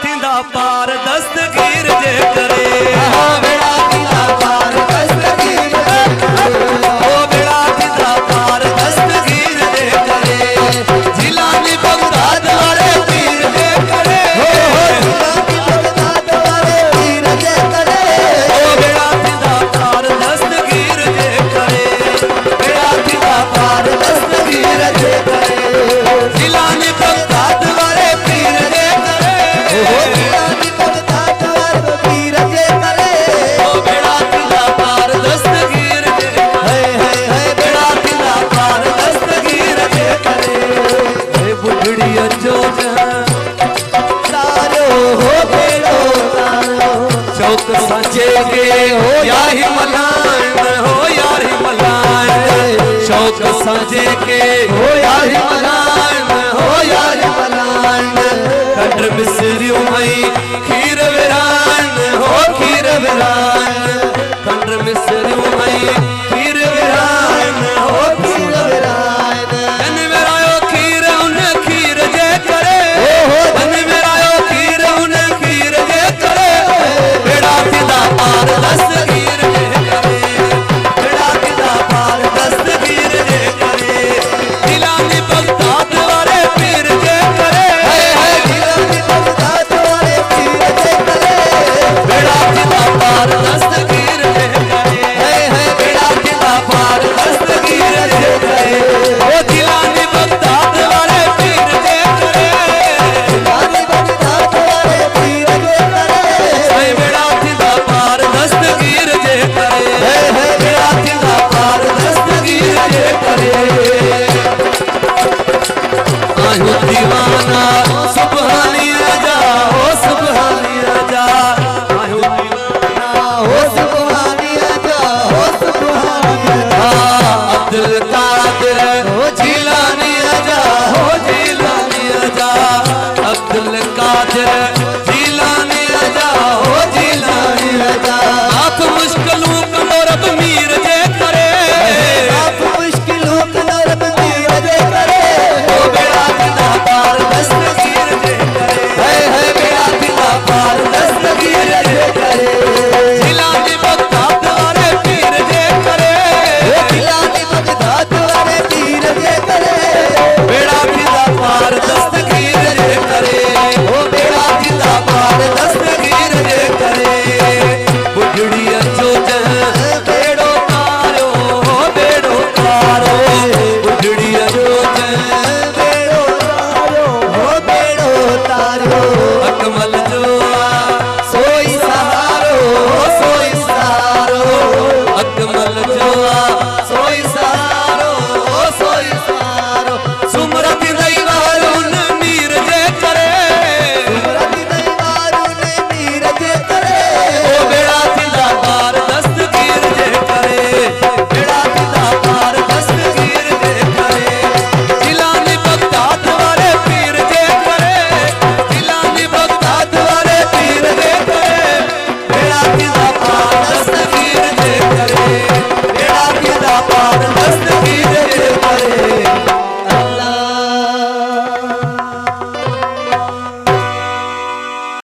थींदा पार दस्तगीर जे करे बेड़ा थींदा पार दस्तगीर जे करे बेड़ा थींदा पार दस्तगीर जे करे जिलानी बगदाद वाले पीर जे करे जिलानी बगदाद वाले पीर जे करे बेड़ा थींदा पार दस्तगीर जे करे बेड़ा थींदा पार दस्तगीर जे करे जिलानी बगदाद वाले पीर जे करे जिलानी बगदाद वाले पीर जे करे बेड़ा थींदा पार दस्तगीर जे करे बेड़ा थींदा पार दस्तगीर जे करे बुढ़ड़ी अचो तारो हो बेड़ो तारो चौक सचे के हो याही मलान हो याही मलान चौक सजे के हो यारी मलान हो यारी मलान कंड मिसरियों मई खीर विरान हो खीर विरान कंड मिसरियों मई खीर विरान हो खीर विरान धन मेरायो खीर उन खीर जे करे धन मेरायो खीर उन खीर जे करे बेड़ा थींदा पार दस्तगीर जे करे बेड़ा थींदा पार दस्तगीर जे करे जिलानी बगदाद वाले पीर जे करे जिलानी बगदाद वाले पीर जे करे बेड़ा थींदा पार दस्तगीर जे करे बेड़ा थींदा पार दस्तगीर जे करे ओ जिलानी बगदाद वाले पीर जे करे जिलानी बगदाद वाले पीर जे करे बेड़ा थींदा पार दस्तगीर जे करे बेड़ा थींदा पार दस्तगीर जे करे आयो दीवाना सुभानी राजा हो सुभानी राजा आयो दीवाना हो सुभानी राजा हो सुभानी राजा अब्दुल कादिर हो जिलानी राजा हो जिलानी राजा अब्दुल कादिर